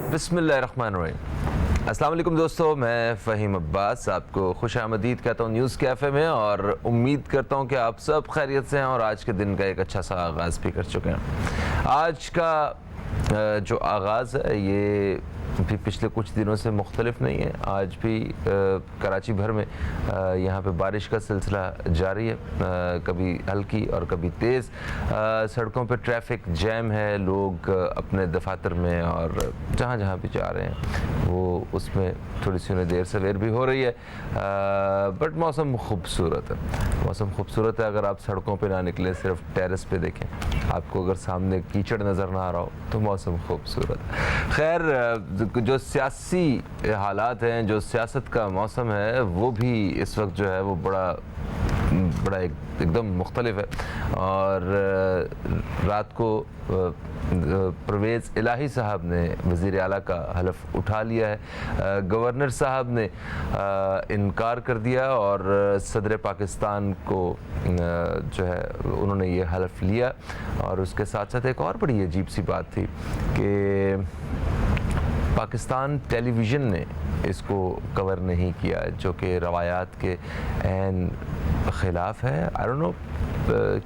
बिस्मिल्लाहिर्रहमानिर्रहीम। अस्सलाम वालेकुम दोस्तों, मैं फ़हीम अब्बास आपको खुश आमदीद कहता हूँ न्यूज़ कैफ़े में, और उम्मीद करता हूँ कि आप सब खैरियत से हैं और आज के दिन का एक अच्छा सा आगाज़ भी कर चुके हैं। आज का जो आगाज़ है ये भी पिछले कुछ दिनों से मुख्तलिफ नहीं है। आज भी कराची भर में यहाँ पे बारिश का सिलसिला जारी है, कभी हल्की और कभी तेज़। सड़कों पे ट्रैफिक जैम है, लोग अपने दफातर में और जहाँ जहाँ भी जा रहे हैं वो उसमें थोड़ी सी उन्हें देर सवेर भी हो रही है। बट मौसम खूबसूरत है, मौसम खूबसूरत है। अगर आप सड़कों पे ना निकले, सिर्फ टेरेस पे देखें, आपको अगर सामने कीचड़ नज़र ना आ रहा हो तो मौसम खूबसूरत है। खैर, जो सियासी हालात हैं, जो सियासत का मौसम है, वो भी इस वक्त जो है वो बड़ा एकदम मुख्तलिफ है। और रात को परवेज़ इलाही साहब ने वज़ीर आला का हलफ उठा लिया है। गवर्नर साहब ने इनकार कर दिया और सदर पाकिस्तान को जो है उन्होंने ये हलफ लिया। और उसके साथ साथ एक और बड़ी अजीब सी बात थी कि पाकिस्तान टेलीविज़न ने इसको कवर नहीं किया, जो कि रवायात के ऐन ख़िलाफ़ है। आई डोंट नो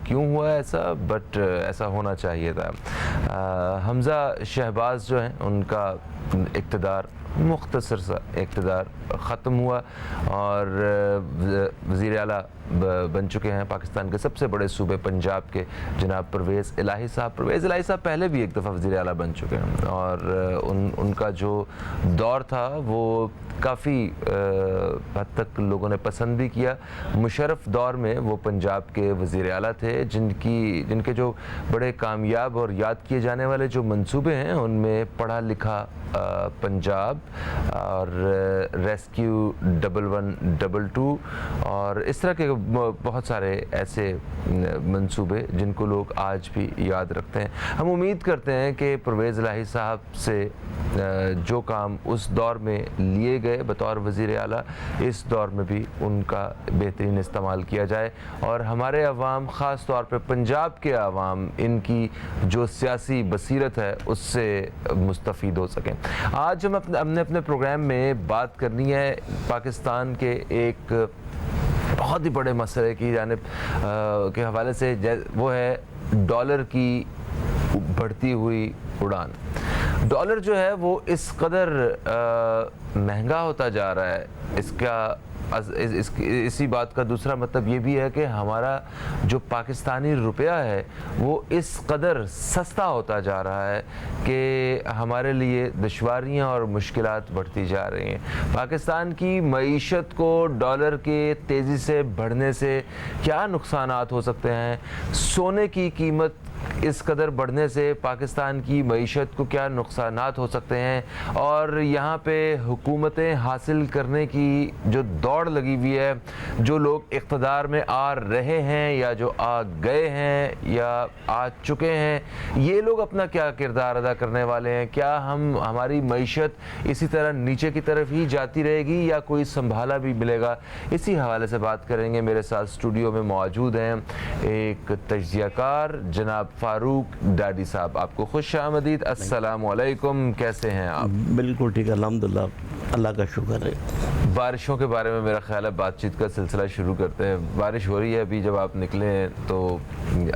क्यों हुआ ऐसा, बट ऐसा होना चाहिए था। हमज़ा शहबाज जो हैं उनका इक़्तिदार, मुख्तसर सा इक़्तिदार ख़त्म हुआ और वज़ीर आला बन चुके हैं पाकिस्तान के सबसे बड़े सूबे पंजाब के जनाब परवेज़ इलाही साहब। परवेज़ इलाही साहब पहले भी एक दफ़ा वज़ीर आला बन चुके हैं और उनका जो दौर था वो काफ़ी हद तक लोगों ने पसंद भी किया। मुशर्रफ दौर में वो पंजाब के वज़ीर आला थे, जिनके जो बड़े कामयाब और याद किए जाने वाले जो मंसूबे हैं उनमें पढ़ा लिखा पंजाब और रेस्क्यू 1122 और इस तरह के बहुत सारे ऐसे मंसूबे जिनको लोग आज भी याद रखते हैं। हम उम्मीद करते हैं कि परवेज़ इलाही साहब से जो काम उस दौर में लिए गए बतौर वज़ीर आला, इस दौर में भी उनका बेहतरीन इस्तेमाल किया जाए और हमारे अवाम, ख़ास तौर पे पंजाब के अवाम, इनकी जो सियासी बसीरत है उससे मुस्तफ़ीद हो सकें। आज हमने अपने प्रोग्राम में बात करनी है पाकिस्तान के एक बहुत ही बड़े मसले की जानिब के हवाले से, वो है डॉलर की बढ़ती हुई उड़ान। डॉलर जो है वो इस कदर महंगा होता जा रहा है, इसी बात का दूसरा मतलब ये भी है कि हमारा जो पाकिस्तानी रुपया है वो इस कदर सस्ता होता जा रहा है कि हमारे लिए दुश्वारियाँ और मुश्किलात बढ़ती जा रही हैं। पाकिस्तान की मईशत को डॉलर के तेज़ी से बढ़ने से क्या नुकसानात हो सकते हैं, सोने की कीमत इस कदर बढ़ने से पाकिस्तान की मईशत को क्या नुकसानात हो सकते हैं, और यहाँ पे हुकूमतें हासिल करने की जो दौड़ लगी हुई है, जो लोग इक़्तिदार में आ रहे हैं या जो आ गए हैं या आ चुके हैं, ये लोग अपना क्या किरदार अदा करने वाले हैं। क्या हमारी मईशत इसी तरह नीचे की तरफ ही जाती रहेगी या कोई संभाला भी मिलेगा, इसी हवाले से बात करेंगे। मेरे साथ स्टूडियो में मौजूद हैं एक तज्ज़ियाकार जनाब फ़ारूक डाडी साहब। आपको खुश आमदीद। अस्सलाम वालेकुम, कैसे हैं आप? बिल्कुल ठीक है, अल्हम्दुलिल्लाह, अल्लाह का शुक्र है। बारिशों के बारे में मेरा ख्याल है बातचीत का सिलसिला शुरू करते हैं। बारिश हो रही है अभी, जब आप निकले हैं तो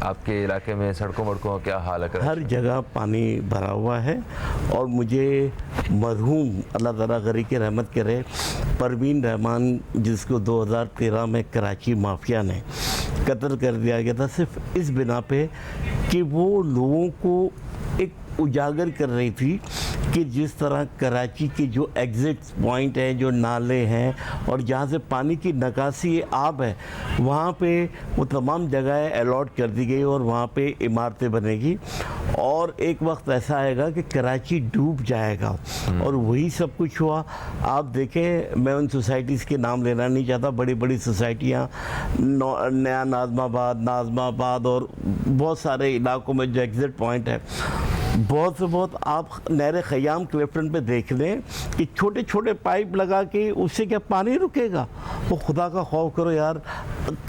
आपके इलाके में सड़कों वड़कों का क्या हाल है? हर जगह पानी भरा हुआ है और मुझे मरहूम अल्लाह ताला गरी की रहमत करे परवीन रहमान, जिसको 2013 में कराची माफिया ने कत्ल कर दिया गया था सिर्फ इस बिना पे कि वो लोगों को एक उजागर कर रही थी कि जिस तरह कराची के जो एग्ज़िट पॉइंट हैं, जो नाले हैं और जहाँ से पानी की निकासी आब है, वहाँ पे वो तमाम जगहें अलॉट कर दी गई और वहाँ पे इमारतें बनेगी और एक वक्त ऐसा आएगा कि कराची डूब जाएगा। और वही सब कुछ हुआ। आप देखें, मैं उन सोसाइटीज़ के नाम लेना नहीं चाहता, बड़ी बड़ी सोसाइटियाँ, नया नाज़माबाद और बहुत सारे इलाकों में जो एग्ज़िट पॉइंट है, बहुत से बहुत आप नहर ख़याम क्लिफ्टन पे देख लें कि छोटे छोटे पाइप लगा के उससे क्या पानी रुकेगा? वो खुदा का खौफ करो यार,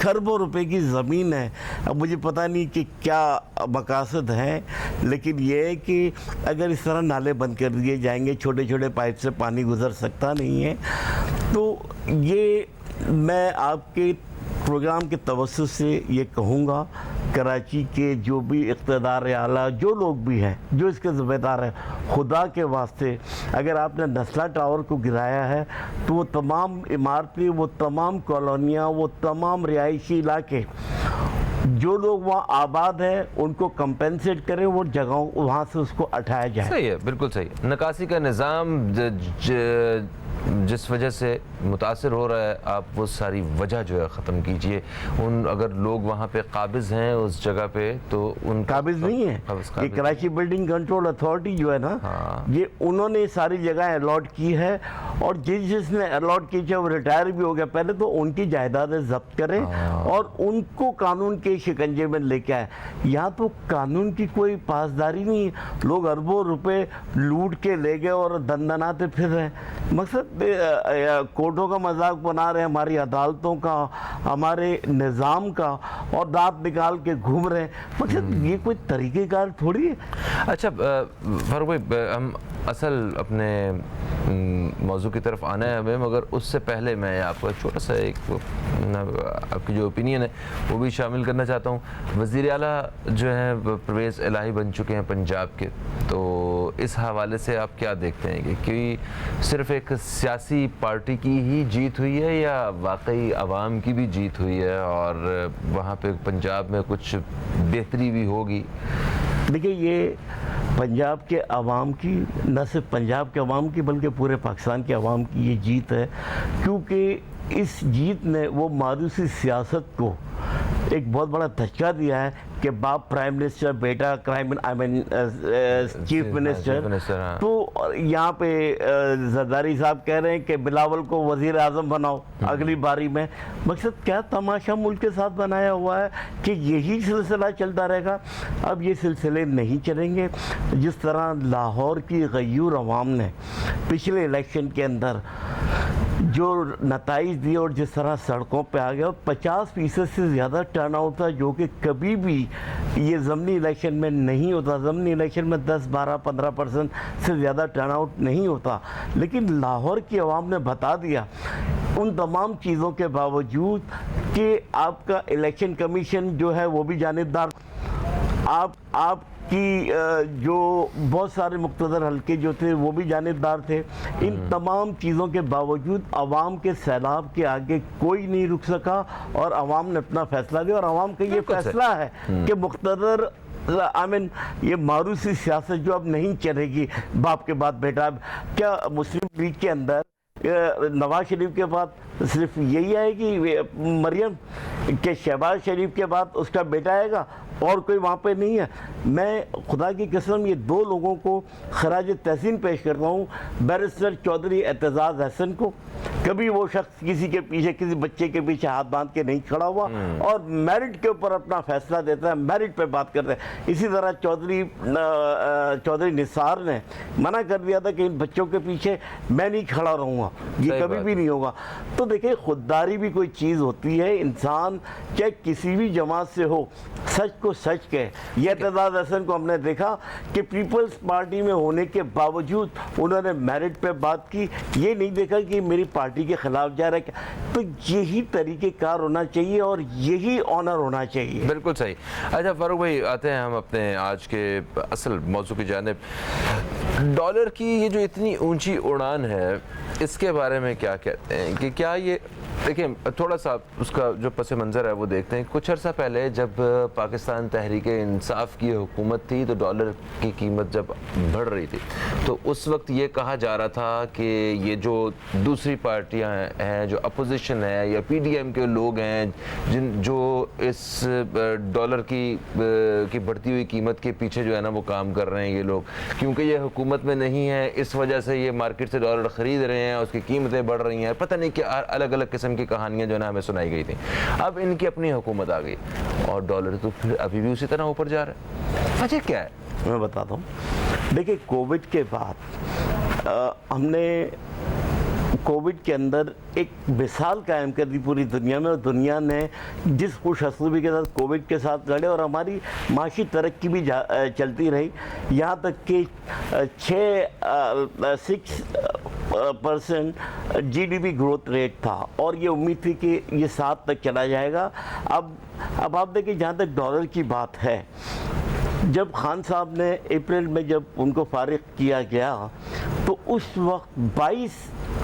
खरबों रुपए की ज़मीन है। अब मुझे पता नहीं कि क्या मकासद हैं, लेकिन ये है कि अगर इस तरह नाले बंद कर दिए जाएंगे, छोटे छोटे पाइप से पानी गुजर सकता नहीं है, तो ये मैं आपके प्रोग्राम के तवज्जुह से ये कहूँगा, कराची के जो भी इक़्तिदार आला, जो लोग भी हैं, जो इसके ज़िम्मेदार हैं, खुदा के वास्ते अगर आपने नस्ला टावर को गिराया है तो वो तमाम इमारतें, वो तमाम कॉलोनियाँ, वो तमाम रिहायशी इलाके, जो लोग वहाँ आबाद हैं उनको कंपेंसेट करें, वो जगहों वहाँ से उसको हटाया जाए। सही है, बिल्कुल सही। नकासी का निज़ाम जिस वजह से मुतासिर हो रहा है, आप वो सारी वजह जो है ख़त्म कीजिए। अगर लोग वहाँ पे काबिज़ हैं उस जगह पे, तो उन काबिज़ नहीं है। ये कराची बिल्डिंग कंट्रोल अथॉरिटी जो है ना, हाँ। ये उन्होंने सारी जगह अलॉट की है, और जिसने अलॉट की चाहे वो रिटायर भी हो गया, पहले तो उनकी जायदादें जब्त करें और उनको कानून के शिकंजे में लेके आए। यहाँ तो कानून की कोई पासदारी नहीं है, लोग अरबों रुपए लूट के ले गए और दंदनाते फिर रहे हैं। मकसद कोर्टों का मजाक बना रहे हैं, हमारी अदालतों का, हमारे निज़ाम का, और दांत निकाल के घूम रहे हैं। मकसद ये कोई तरीक़ेकार थोड़ी है। अच्छा फारूक भाई, हम असल अपने मौजू की तरफ आना है हमें, मगर उससे पहले मैं आपको छोटा सा एक आपकी जो ओपिनियन है वो भी शामिल करना चाहता हूँ। वज़ीर आला जो है परवेज़ इलाही बन चुके हैं पंजाब के, तो इस हवाले से आप क्या देखते हैं कि सिर्फ एक सियासी पार्टी की ही जीत हुई है या वाकई आवाम की भी जीत हुई है और वहाँ पे पंजाब में कुछ बेहतरी भी होगी? देखिए, ये पंजाब के अवाम की, न सिर्फ पंजाब के अवाम की बल्कि पूरे पाकिस्तान के अवाम की ये जीत है, क्योंकि इस जीत ने वो मारूसी सियासत को एक बहुत बड़ा धक्का दिया है कि बाप प्राइम मिनिस्टर, बेटा चीफ मिनिस्टर। तो यहाँ पे जरदारी साहब कह रहे हैं कि बिलावल को वजीर आज़म बनाओ अगली बारी में। मकसद क्या तमाशा मुल्क के साथ बनाया हुआ है कि यही सिलसिला चलता रहेगा? अब ये सिलसिले नहीं चलेंगे। जिस तरह लाहौर की गयूर अवाम ने पिछले इलेक्शन के अंदर जो नताइज दिए और जिस तरह सड़कों पे आ गया, 50% से ज़्यादा टर्नआउट था, जो कि कभी भी ये ज़मनी इलेक्शन में नहीं होता। ज़मनी इलेक्शन में 10, 12, 15% से ज़्यादा टर्नआउट नहीं होता, लेकिन लाहौर की आवाम ने बता दिया उन तमाम चीज़ों के बावजूद कि आपका इलेक्शन कमीशन जो है वो भी जानिबदार, आपकी जो बहुत सारे मुख्तदर हल्के जो थे वो भी जानिबदार थे। इन तमाम चीज़ों के बावजूद अवाम के सैलाब के आगे कोई नहीं रुक सका और अवाम ने अपना फैसला दिया। और अवाम का ये फैसला है कि मुख्तदर ये मारूसी सियासत जो अब नहीं चलेगी, बाप के बाद बेटा। क्या मुस्लिम लीग के अंदर नवाज शरीफ के बाद सिर्फ यही है कि मरियम के शहबाज शरीफ के बाद उसका बेटा आएगा और कोई वहाँ पे नहीं है? मैं खुदा की कसम ये दो लोगों को खराज तहसीन पेश करता हूँ, बैरिस्टर चौधरी एतजाज़ हसन को। कभी वो शख्स किसी के पीछे, किसी बच्चे के पीछे हाथ बांध के नहीं खड़ा हुआ और मेरिट के ऊपर अपना फैसला देता है, मेरिट पे बात करते हैं। इसी तरह चौधरी निसार ने मना कर दिया था कि इन बच्चों के पीछे मैं नहीं खड़ा रहूँगा, ये कभी भी नहीं होगा। तो देखिए, खुददारी भी कोई चीज़ होती है। इंसान चाहे किसी भी जमात से हो, सच को सच कहे। ये एतजाज़ हसन को हमने देखा कि पीपल्स पार्टी में होने के बावजूद उन्होंने मेरिट पे बात की, ये नहीं देखा कि मेरी पार्टी के खिलाफ जा रहा है। तो यही तरीक़ेकार होना चाहिए और यही ऑनर होना चाहिए। बिल्कुल सही। अच्छा फारूक भाई, आते हैं हम अपने आज के असल मौजू की जानिब। डॉलर की ये जो इतनी ऊंची उड़ान है, इसके बारे में क्या कहते हैं कि क्या ये, देखिए थोड़ा सा उसका जो पस मंज़र है वो देखते हैं। कुछ अर्सा पहले जब पाकिस्तान तहरीक इंसाफ की हुकूमत थी तो डॉलर की कीमत जब बढ़ रही थी तो उस वक्त ये कहा जा रहा था कि ये जो दूसरी पार्टियां हैं, जो अपोजिशन है या पीडीएम के लोग हैं जो इस डॉलर की बढ़ती हुई कीमत के पीछे जो है ना वो काम कर रहे हैं, ये लोग क्योंकि ये हुकूमत में नहीं है इस वजह से ये मार्केट से डॉलर ख़रीद रहे हैं, उसकी कीमतें बढ़ रही हैं, पता नहीं क्या अलग अलग किस्म की कहानियां जो है ना हमें सुनाई गई थी। अब इनकी अपनी हुकूमत आ गई और डॉलर तो फिर अभी भी उसी तरह ऊपर जा रहा है। वजह क्या है? मैं बताता हूँ। देखिए, कोविड के बाद हमने कोविड के अंदर एक मिसाल कायम कर दी पूरी दुनिया में, और दुनिया ने जिस खुश हसूबी के साथ कोविड के साथ लड़े और हमारी माशी तरक्की भी चलती रही, यहाँ तक कि 6% GDP ग्रोथ रेट था और ये उम्मीद थी कि ये 7 तक चला जाएगा। अब आप देखिए, जहाँ तक डॉलर की बात है, जब खान साहब ने अप्रैल में जब उनको फारिग किया गया तो उस वक्त 22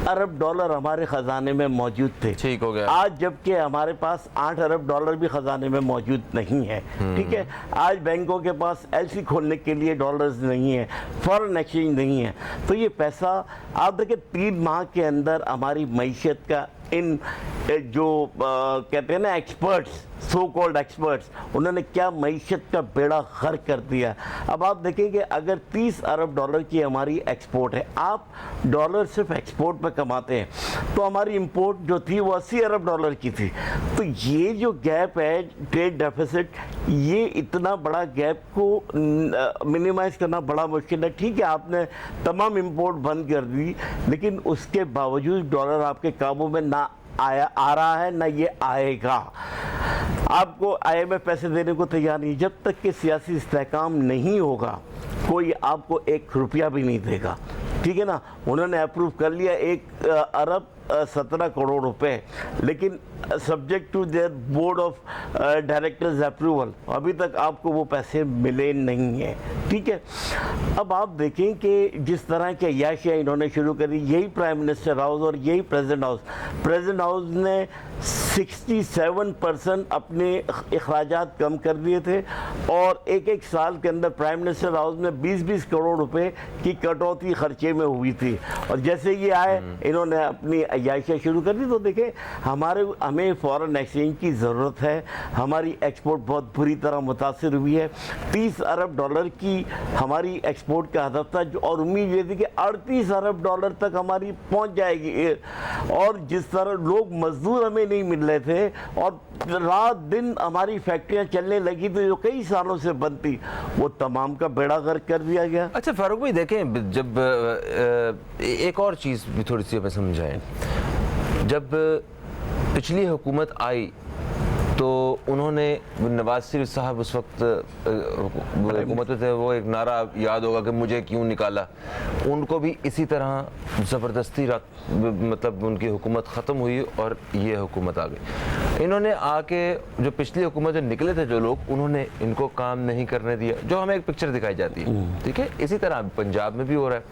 अरब डॉलर हमारे ख़जाने में मौजूद थे। ठीक हो गया। आज जबकि हमारे पास 8 अरब डॉलर भी ख़जाने में मौजूद नहीं है। ठीक है, आज बैंकों के पास LC खोलने के लिए डॉलर्स नहीं है, फॉरेन एक्सचेंज नहीं है। तो ये पैसा आप देखिए 3 माह के अंदर हमारी मईशत का इन जो कहते हैं ना एक्सपर्ट्स, सो कॉल्ड एक्सपर्ट्स, उन्होंने क्या मईशत का बेड़ा गर्क कर दिया। अब आप देखेंगे अगर 30 अरब डॉलर की हमारी एक्सपोर्ट है, आप डॉलर सिर्फ एक्सपोर्ट पे कमाते हैं, तो हमारी इंपोर्ट जो थी वो 80 अरब डॉलर की थी। तो ये जो गैप है, ट्रेड डेफिसिट, ये इतना बड़ा गैप को मिनिमाइज करना बड़ा मुश्किल है। ठीक है, आपने तमाम इंपोर्ट बंद कर दी, लेकिन उसके बावजूद डॉलर आपके काबू में ना आ रहा है, ना ये आएगा। आपको IMF पैसे देने को तैयार नहीं। जब तक कि सियासी इस्तेहकाम नहीं होगा, कोई आपको 1 रुपया भी नहीं देगा। ठीक है ना, उन्होंने अप्रूव कर लिया 1 अरब 17 करोड़ रुपए, लेकिन subject to their board of directors approval अभी तक आपको वो पैसे मिले नहीं हैं। ठीक है, अब आप देखें कि जिस तरह के अय्याशियाँ इन्होंने शुरू करी, यही प्राइम मिनिस्टर हाउस और यही प्रेसिडेंट हाउस ने 67% अपने अखराजात कम कर दिए थे और एक साल के अंदर प्राइम मिनिस्टर हाउस में 20-20 करोड़ रुपए की कटौती खर्चे में हुई थी। और जैसे ये आए, इन्होंने अपनी अय्याशियाँ शुरू कर दी। तो देखें, हमें फॉरेन एक्सचेंज की ज़रूरत है। हमारी एक्सपोर्ट बहुत बुरी तरह मुतासिर हुई है। 30 अरब डॉलर की हमारी एक्सपोर्ट का हदफ था और उम्मीद ये थी कि 38 अरब डॉलर तक हमारी पहुंच जाएगी। और जिस तरह लोग मजदूर हमें नहीं मिल रहे थे और रात दिन हमारी फैक्ट्रियां चलने लगी थी जो कई सालों से बंद थी, वो तमाम का बेड़ा गर्क कर दिया गया। अच्छा फारूक भाई, देखें, जब एक और चीज़ भी थोड़ी सी हमें समझाएं। जब पिछली हुकूमत आई तो उन्होंने, नवाज शरीफ साहब उस वक्त हुकूमत में थे, वो एक नारा याद होगा कि मुझे क्यों निकाला, उनको भी इसी तरह ज़बरदस्ती मतलब उनकी हुकूमत ख़त्म हुई और ये हुकूमत आ गई। इन्होंने आके जो पिछली हुकूमत में निकले थे जो लोग, उन्होंने इनको काम नहीं करने दिया, जो हमें एक पिक्चर दिखाई जाती है। ठीक है, इसी तरह पंजाब में भी हो रहा है।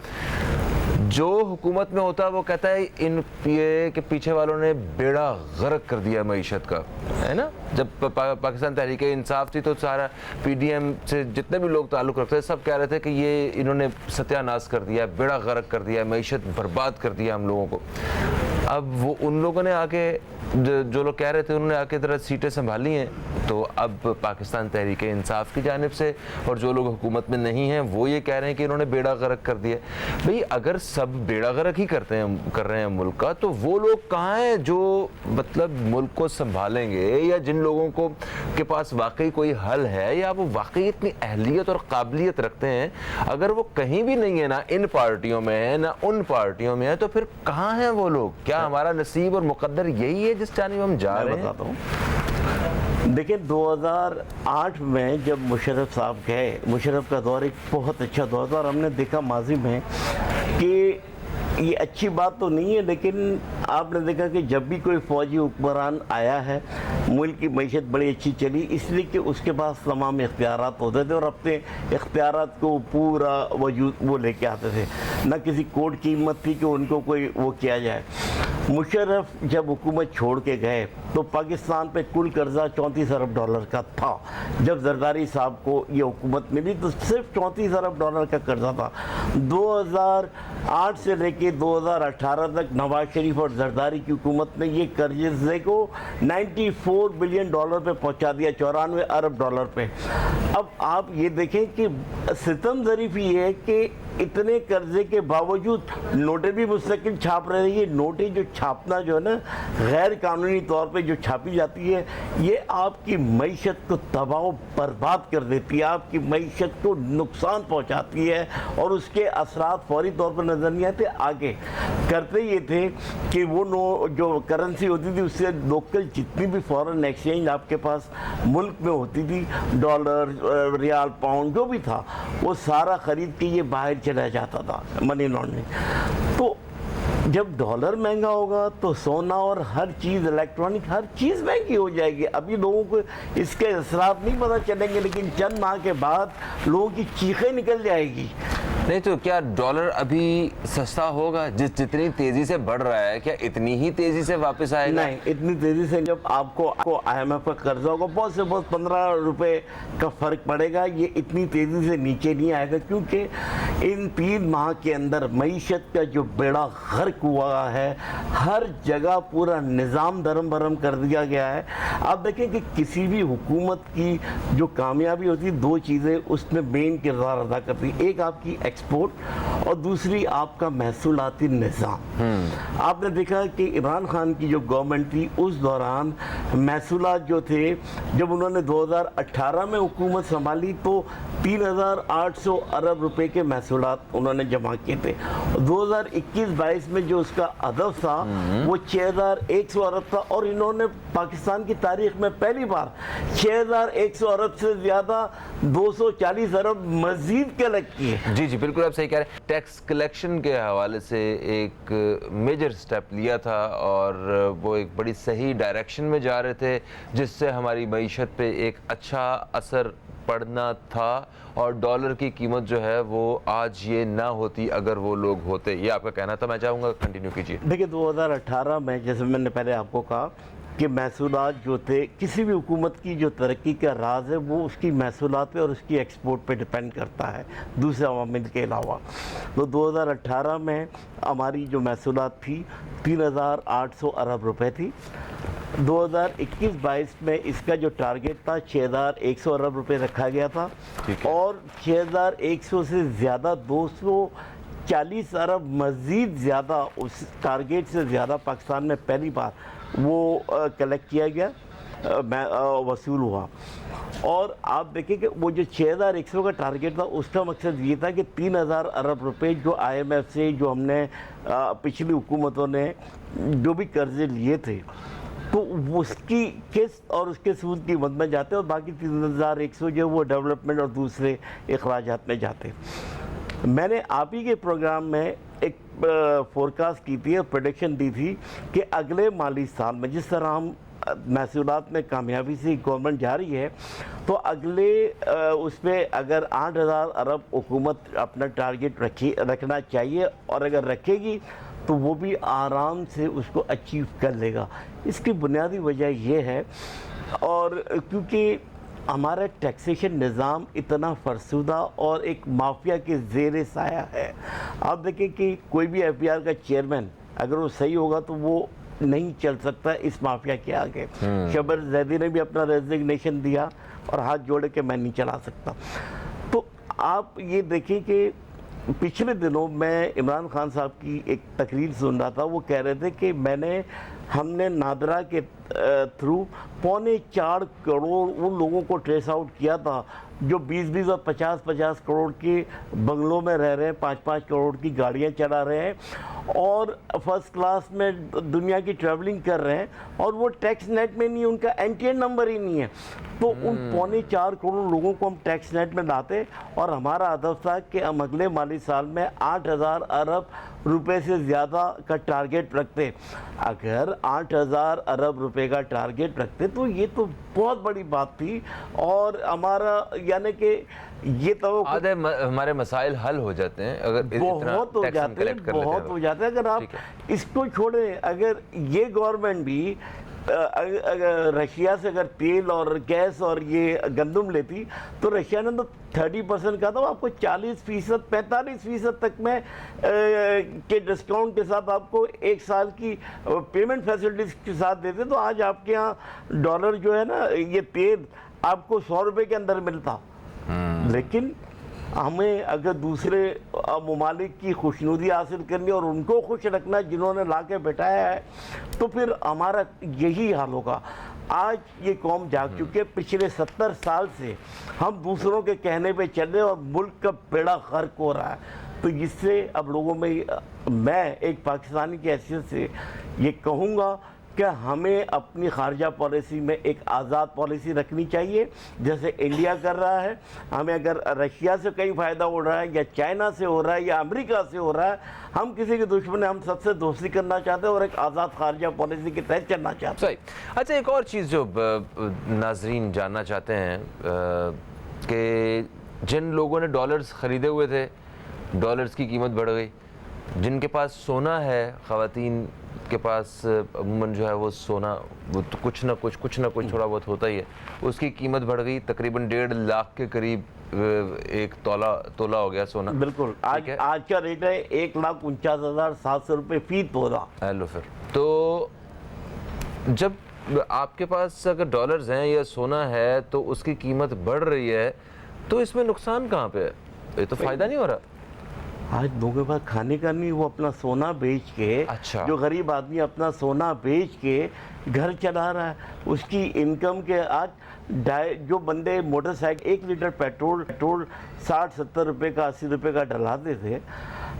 जो हुकूमत में होता है वो कहता है ये के पीछे वालों ने बेड़ा गर्क कर दिया मईशत का, है ना। जब पाकिस्तान तहरीक इंसाफ थी तो सारा PDM से जितने भी लोग ताल्लुक़ रखते थे सब कह रहे थे कि ये इन्होंने सत्यानाश कर दिया, बेड़ा गर्क कर दिया, मईशत बर्बाद कर दिया हम लोगों को। अब वो उन लोगों ने आके, जो लोग कह रहे थे उन्होंने आके तरह सीटें संभाली हैं, तो अब पाकिस्तान तहरीक इंसाफ की जानिब से और जो लोग हुकूमत में नहीं हैं वो ये कह रहे हैं कि इन्होंने बेड़ा गर्क कर दिया। भाई अगर सब बेड़ा गर्क ही कर रहे हैं मुल्क का, तो वो लोग कहाँ हैं जो मतलब मुल्क को संभालेंगे, या जिन लोगों को के पास वाकई कोई हल है, या वो वाकई इतनी अहलियत और काबिलियत रखते हैं। अगर वो कहीं भी नहीं है, ना इन पार्टियों में है ना उन पार्टियों में है, तो फिर कहाँ हैं वो लोग? क्या हमारा नसीब और मुकद्दर यही है जिस जानिब हम जा रहे हैं? देखिए, 2008 में जब मुशर्रफ साहब गए, मुशर्रफ का दौर एक बहुत अच्छा दौर था और हमने देखा माजी में कि ये अच्छी बात तो नहीं है, लेकिन आपने देखा कि जब भी कोई फौजी हुक्मरान आया है, मुल्क की मईशत बड़ी अच्छी चली, इसलिए कि उसके पास तमाम इख्तियारात होते थे और अपने इख्तियारात को पूरा वजूद वो लेके आते थे। न किसी कोर्ट की हिम्मत थी कि उनको कोई वो किया जाए। मुशर्रफ जब हुकूमत छोड़ के गए तो पाकिस्तान पे कुल कर्जा 34 अरब डॉलर का था। जब जरदारी साहब को ये हुकूमत मिली तो सिर्फ 34 अरब डॉलर का कर्जा था। 2008 से लेके 2018 तक नवाज शरीफ और जरदारी की हुकूमत ने ये कर्जे को 94 बिलियन डॉलर पे पहुंचा दिया, 94 अरब डॉलर पे। अब आप ये देखें कि सितम ज़रीफ ये है कि इतने कर्जे के बावजूद नोटें भी मुस्तकिल छाप रहे हैं। ये नोटें जो छापना जो है ना गैर कानूनी तौर पे जो छापी जाती है, ये आपकी मईशत को तबाह बर्बाद कर देती है, आपकी मईशत को नुकसान पहुंचाती है और उसके असरात फौरी तौर पर नजर नहीं आते। आगे करते ये थे कि वो जो करेंसी होती थी उससे लोकल जितनी भी फॉरेन एक्सचेंज आपके पास मुल्क में होती थी, डॉलर, रियाल, पाउंड जो भी था, वो सारा खरीद के ये बाहर चला जाता था, मनी लॉन्ड्रिंग। तो जब डॉलर महंगा होगा तो सोना और हर चीज़, इलेक्ट्रॉनिक हर चीज़ महंगी हो जाएगी। अभी लोगों को इसके असरात नहीं पता चलेंगे, लेकिन चंद माह के बाद लोगों की चीखें निकल जाएगी। नहीं तो क्या डॉलर अभी सस्ता होगा? जितनी तेजी से बढ़ रहा है, क्या इतनी ही तेजी से वापस आएगा? नहीं, इतनी तेजी से जब आपको IMF का कर्जा होगा बहुत से बहुत 15 रुपए का फर्क पड़ेगा, ये इतनी तेजी से नीचे नहीं आएगा, क्योंकि इन 3 माह के अंदर मईशत का जो बेड़ा गर्क हुआ है, हर जगह पूरा निज़ाम दरम बरम कर दिया गया है। आप देखें कि किसी भी हुकूमत की जो कामयाबी होती है, 2 चीज़ें उसमें मेन किरदार अदा करती है, एक आपकी एक्सपोर्ट और दूसरी आपका महसूलाती निज़ाम। आपने देखा कि इमरान खान की जो गवर्नमेंट थी उस दौरान महसूलात जो थे, जब उन्होंने 2018 में हुकूमत संभाली तो 3800 अरब रुपए के महसूलात उन्होंने जमा किए थे। 2021-22 में जो उसका अदब था वो 6100 अरब था, और इन्होंने पाकिस्तान की तारीख में पहली बार 6100 अरब से ज़्यादा 240 अरब मजीद कलेक्ट किए। जी बिल्कुल, आप सही कह रहे हैं। टैक्स कलेक्शन के हवाले से एक मेजर स्टेप लिया था और वो एक बड़ी सही डायरेक्शन में जा रहे थे, जिससे हमारी मईशत पे एक अच्छा असर पड़ना था, और डॉलर की कीमत जो है वो आज ये ना होती अगर वो लोग होते। ये आपका कहना था, मैं चाहूँगा कंटिन्यू कीजिए। देखिए 2018 में, जैसे मैंने पहले आपको कहा कि महसूलात जो थे, किसी भी हुकूमत की जो तरक्की का राज है वो उसकी महसूलात पे और उसकी एक्सपोर्ट पे डिपेंड करता है, दूसरे अवामिल के अलावा। तो 2018 में हमारी जो महसूलात थी 3800 अरब रुपए थी। 2021-22 में इसका जो टारगेट था 6100 अरब रुपए रखा गया था, और 6100 से ज़्यादा 240 अरब मज़ीद ज़्यादा उस टारगेट से ज़्यादा पाकिस्तान में पहली बार वो कलेक्ट किया गया, वसूल हुआ। और आप देखें कि वो जो 6100 का टारगेट था उसका मकसद ये था कि 3000 अरब रुपए जो IMF से, जो हमने पिछली हुकूमतों ने जो भी कर्जे लिए थे, तो उसकी किस्त और उसके सूद की मद में जाते, और बाकी 3100 जो वो डेवलपमेंट और दूसरे अखराजात में जाते। मैंने आप ही के प्रोग्राम में एक फोरकास्ट की थी, प्रेडिक्शन दी थी कि अगले माली साल में जिस तरह हम महसूलात में कामयाबी से गवर्नमेंट जा रही है, तो अगले उसमें अगर 8000 अरब हुकूमत अपना टारगेट रखना चाहिए, और अगर रखेगी तो वो भी आराम से उसको अचीव कर लेगा। इसकी बुनियादी वजह ये है, और क्योंकि हमारा टैक्सेशन निज़ाम इतना फरसुदा और एक माफिया के ज़ेरे साया है। आप देखें कि कोई भी FBR का चेयरमैन अगर वो सही होगा तो वो नहीं चल सकता इस माफिया के आगे। शबर जैदी ने भी अपना रेजिग्नेशन दिया और हाथ जोड़े के मैं नहीं चला सकता। तो आप ये देखें कि पिछले दिनों मैं इमरान खान साहब की एक तकरीर सुन रहा था, वो कह रहे थे कि हमने नादरा के थ्रू 4.25 करोड़ उन लोगों को ट्रेस आउट किया था जो 20-20 और 50-50 करोड़ के बंगलों में रह रहे हैं, 5-5 करोड़ की गाड़ियां चला रहे हैं और फर्स्ट क्लास में दुनिया की ट्रैवलिंग कर रहे हैं, और वो टैक्स नेट में नहीं, उनका एनटीएन नंबर ही नहीं है। तो उन 4.25 करोड़ लोगों को हम टैक्स नेट में लाते, और हमारा हदफ था कि हम अगले माली साल में 8000 अरब रुपए से ज़्यादा का टारगेट रखते। अगर 8000 अरब रुपए का टारगेट रखते तो ये तो बहुत बड़ी बात थी, और हमारा यानी कि ये तो आधे हमारे मसाइल हल हो जाते हैं अगर बहुत हो जाते हैं, बहुत हो जाते हैं। अगर आप इसको छोड़ें, अगर ये गवर्नमेंट भी अगर रशिया से अगर तेल और गैस और ये गंदम लेती, तो रशिया ने तो 30% का था, आपको 40%, 45% तक में के डिस्काउंट के साथ आपको 1 साल की पेमेंट फैसिलिटीज के साथ देते। तो आज आपके यहाँ डॉलर जो है ना, ये तेल आपको 100 रुपये के अंदर मिलता। लेकिन हमें अगर दूसरे ममालिक की खुशनुदी हासिल करनी और उनको खुश रखना जिन्होंने ला के बैठाया है, तो फिर हमारा यही हाल होगा। आज ये कौम जाग चुकी है। पिछले 70 साल से हम दूसरों के कहने पे चल रहे और मुल्क का बेड़ा गर्क हो रहा है। तो इससे अब लोगों में, मैं एक पाकिस्तानी की हैसियत से ये कहूँगा कि हमें अपनी खारजा पॉलिसी में एक आज़ाद पॉलिसी रखनी चाहिए, जैसे इंडिया कर रहा है। हमें अगर रशिया से कहीं फ़ायदा हो रहा है या चाइना से हो रहा है या अमेरिका से हो रहा है, हम किसी के दुश्मन, हम सबसे दोस्ती करना चाहते हैं और एक आज़ाद खारजा पॉलिसी के तहत चलना चाहते हैं। सही। अच्छा, एक और चीज़ जो नाजरीन जानना चाहते हैं कि जिन लोगों ने डॉलर्स ख़रीदे हुए थे, डॉलर्स की कीमत बढ़ गई। जिनके पास सोना है, ख़वातीन के पास अमूमन जो है वो सोना, वो तो कुछ ना कुछ थोड़ा बहुत होता ही है, उसकी कीमत बढ़ गई। तकरीबन 1.5 लाख के करीब एक तोला हो गया सोना। बिल्कुल। आज का रेट है 1,49,700 रुपये फी तोला। हेलो, फिर तो जब आपके पास अगर डॉलर्स हैं या सोना है तो उसकी कीमत बढ़ रही है, तो इसमें नुकसान कहाँ पे है? ये तो फ़ायदा नहीं हो रहा। आज लोगों के पास खाने का नहीं, वो अपना सोना बेच के, अच्छा, जो गरीब आदमी अपना सोना बेच के घर चला रहा है, उसकी इनकम के आज जो बंदे मोटरसाइकिल 1 लीटर पेट्रोल 60-70 रुपये का 80 रुपये का डलाते थे,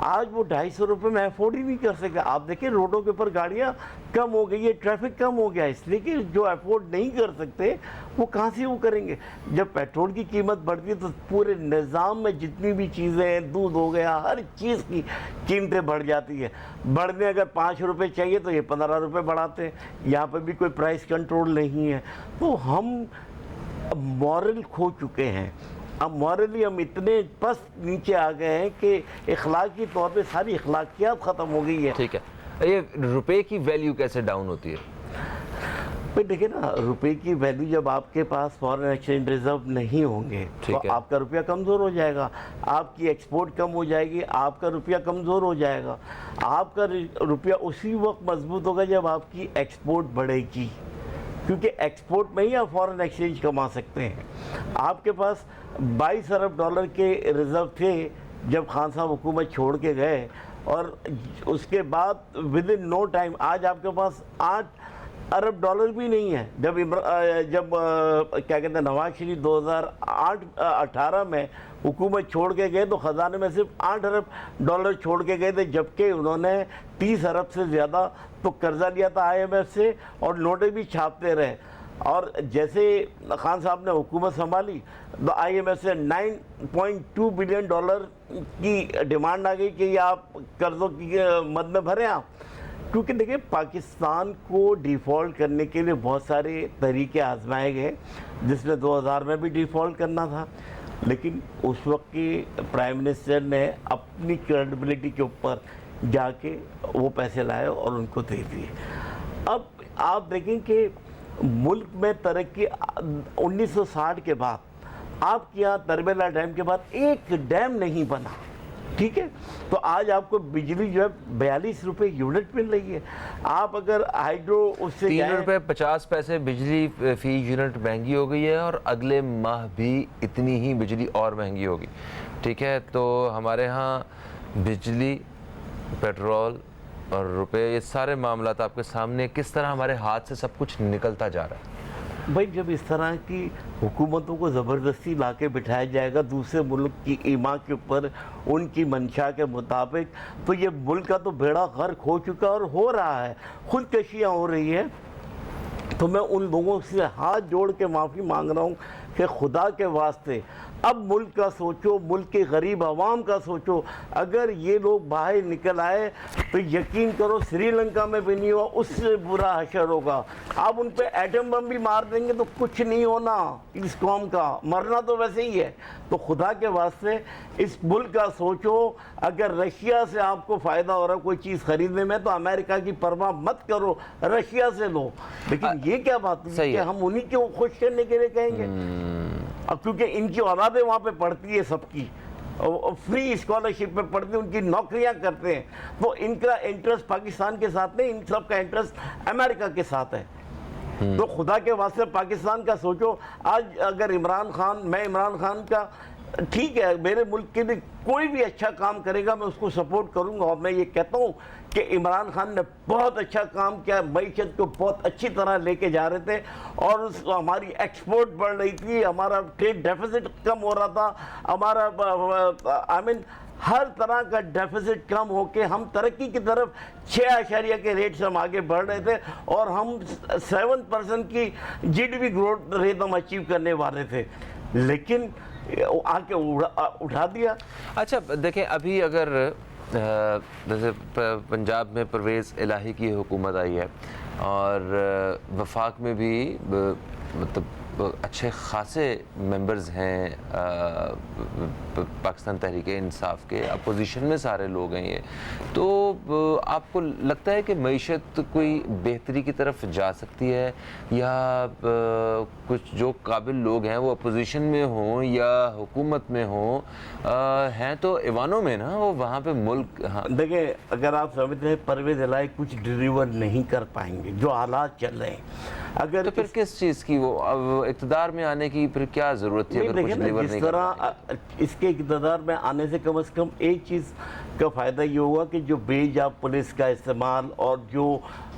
आज वो 250 रुपये में अफोर्ड ही नहीं कर सकते। आप देखिए रोडों के ऊपर गाड़ियाँ कम हो गई है, ट्रैफिक कम हो गया, इसलिए कि जो अफोर्ड नहीं कर सकते वो कहाँ से वो करेंगे। जब पेट्रोल की कीमत बढ़ती है तो पूरे निज़ाम में जितनी भी चीज़ें हैं, दूध हो गया, हर चीज़ की कीमतें बढ़ जाती है। बढ़ने अगर 5 रुपये चाहिए तो ये 15 रुपये बढ़ाते हैं। यहाँ पर भी कोई प्राइस कंट्रोल नहीं है। तो हम मॉरल खो चुके हैं। अब मॉरली हम इतने पस्त नीचे आ गए हैं कि इखलाकी तौर पे सारी इखलाकियात ख़त्म हो गई है। ठीक है, ये रुपए की वैल्यू कैसे डाउन होती है? भाई देखिए ना, रुपए की वैल्यू जब आपके पास फॉरेन एक्सचेंज रिजर्व नहीं होंगे तो आपका रुपया कमज़ोर हो जाएगा, आपकी एक्सपोर्ट कम हो जाएगी, आपका रुपया कमज़ोर हो जाएगा। आपका रुपया उसी वक्त मजबूत होगा जब आपकी एक्सपोर्ट बढ़ेगी, क्योंकि एक्सपोर्ट में ही आप फॉरेन एक्सचेंज कमा सकते हैं। आपके पास 22 अरब डॉलर के रिज़र्व थे जब खान साहब हुकूमत छोड़ के गए, और उसके बाद विद इन नो टाइम आज आपके पास 8 अरब डॉलर भी नहीं है। जब क्या कहते हैं नवाज शरीफ 2018 में हुकूमत छोड़ के गए तो ख़जाने में सिर्फ 8 अरब डॉलर छोड़ के गए थे, जबकि उन्होंने 30 अरब से ज़्यादा तो कर्जा लिया था IMF से और नोटें भी छापते रहे। और जैसे खान साहब ने हुकूमत संभाली तो IMF से 9.2 बिलियन डॉलर की डिमांड आ गई कि ये आप कर्ज़ों की मद में भरें आप। क्योंकि देखिए पाकिस्तान को डिफ़ॉल्ट करने के लिए बहुत सारे तरीके आजमाए गए, जिसमें 2000 में भी डिफ़ॉल्ट करना था, लेकिन उस वक्त के प्राइम मिनिस्टर ने अपनी क्रेडिबिलिटी के ऊपर जाके वो पैसे लाए और उनको दे दिए। अब आप देखें कि मुल्क में तरक्की 1960 के बाद आपके यहाँ तरबेला डैम के बाद एक डैम नहीं बना, ठीक है। तो आज आपको बिजली जो है 42 रुपये यूनिट मिल रही है। आप अगर हाइड्रो उससे 3 रुपये 50 पैसे बिजली फी यूनिट महंगी हो गई है, और अगले माह भी इतनी ही बिजली और महंगी होगी, ठीक है। तो हमारे यहाँ बिजली, पेट्रोल और रुपए, ये सारे मामलात आपके सामने, किस तरह हमारे हाथ से सब कुछ निकलता जा रहा है। भाई जब इस तरह की हुकूमतों को ज़बरदस्ती ला के बिठाया जाएगा दूसरे मुल्क की ईमा के ऊपर उनकी मंशा के मुताबिक, तो ये मुल्क का तो बेड़ा गर्क हो चुका और हो रहा है, खुदकशियाँ हो रही है। तो मैं उन लोगों से हाथ जोड़ के माफ़ी मांग रहा हूँ कि खुदा के वास्ते अब मुल्क का सोचो, मुल्क के गरीब आवाम का सोचो। अगर ये लोग बाहर निकल आए तो यकीन करो श्रीलंका में भी नहीं हुआ, उससे बुरा हशर होगा। आप उन पे एटम बम भी मार देंगे तो कुछ नहीं होना, इस कौम का मरना तो वैसे ही है। तो खुदा के वास्ते इस मुल्क का सोचो। अगर रशिया से आपको फ़ायदा हो रहा है कोई चीज़ ख़रीदने में तो अमेरिका की परवाह मत करो, रशिया से लो। लेकिन ये क्या बात है कि हम उन्हीं को खुश करने के लिए कहेंगे? अब क्योंकि इनकी औलादें वहाँ पे पढ़ती है, सबकी फ्री स्कॉलरशिप में पढ़ते हैं, उनकी नौकरियाँ करते हैं, तो इनका इंटरेस्ट पाकिस्तान के साथ नहीं, इन सब का इंटरेस्ट अमेरिका के साथ है। तो खुदा के वास्ते पाकिस्तान का सोचो। आज अगर मैं इमरान खान का ठीक है, मेरे मुल्क के लिए कोई भी अच्छा काम करेगा मैं उसको सपोर्ट करूंगा। और मैं ये कहता हूँ कि इमरान खान ने बहुत अच्छा काम किया, मईशत को बहुत अच्छी तरह लेके जा रहे थे और हमारी एक्सपोर्ट बढ़ रही थी, हमारा ट्रेड डेफिसिट कम हो रहा था, हमारा हर तरह का डेफिसिट कम होके हम तरक्की की तरफ 6 के रेट से हम आगे बढ़ रहे थे और हम 7% की GDP ग्रोथ रेट हम अचीव करने वाले थे, लेकिन आके उठा दिया। अच्छा देखें, अभी अगर जैसे पंजाब में परवेज़ इलाही की हुकूमत आई है और वफाक में भी मतलब अच्छे खासे मेंबर्स हैं पाकिस्तान तहरीक इंसाफ के, अपोजिशन में सारे लोग हैं ये, तो आपको लगता है कि मईशत कोई बेहतरी की तरफ जा सकती है या कुछ जो काबिल लोग हैं वो अपोजिशन में हों या हुकूमत में हों, हैं तो ऐवानों में ना, वो वहाँ पे मुल्क। हाँ देखिए, अगर आप समझते हैं परवेज़ इलाही कुछ डिलीवर नहीं कर पाएंगे जो हालात चल रहे हैं, अगर तो फिर किस चीज़ की वो अब इक़्तिदार में आने की फिर क्या ज़रूरत थी अगर कुछ डिलीवर नहीं कर पाएंगे? इसके इक़्तिदार में आने से कम एक चीज़ का फ़ायदा ये होगा कि जो बेजा पुलिस का इस्तेमाल और जो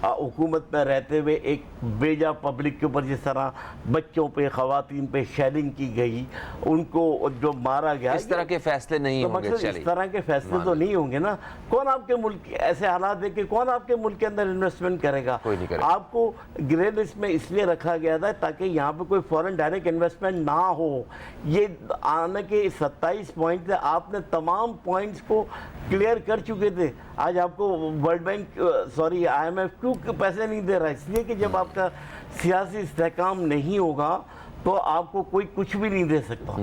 हुकूमत में रहते हुए एक बेजा पब्लिक के ऊपर जिस तरह बच्चों पे ख़वातीन पे शेलिंग की गई, उनको जो मारा गया, इस तरह के फैसले नहीं होंगे। इस तरह के फैसले तो नहीं होंगे ना। कौन आपके मुल्क ऐसे हालात देख के कौन आपके मुल्क के अंदर इन्वेस्टमेंट करेगा? कोई नहीं करेगा। आपको ग्रे लिस्ट में इसलिए रखा गया था ताकि यहाँ पे कोई फॉरेन डायरेक्ट इन्वेस्टमेंट ना हो। ये आने के 27 पॉइंट थे, आपने तमाम पॉइंट्स को क्लियर कर चुके थे। आज आपको वर्ल्ड बैंक IMF क्यों पैसे नहीं दे रहा है? इसलिए कि जब आपका सियासी इस्तेहकाम नहीं होगा तो आपको कोई कुछ भी नहीं दे सकता।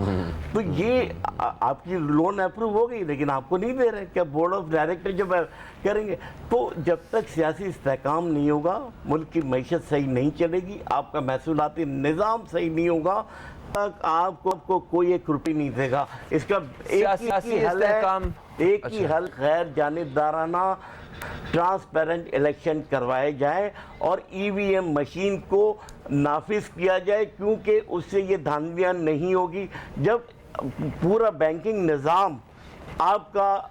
तो ये आपकी लोन अप्रूव हो गई लेकिन आपको नहीं दे रहे। क्या बोर्ड ऑफ डायरेक्टर जब करेंगे? तो जब तक सियासी इस्तेहकाम नहीं होगा, मुल्क की मईशत सही नहीं चलेगी, आपका महसूलाती निज़ाम सही नहीं होगा, तक आपको कोई एक रुपये नहीं देगा। इसका एक ही हल है, एक ही हल गैर जानिबदाराना ट्रांसपेरेंट इलेक्शन करवाए जाए और EVM मशीन को नाफिज किया जाए, क्योंकि उससे ये धांधलियाँ नहीं होगी। जब पूरा बैंकिंग निज़ाम आपका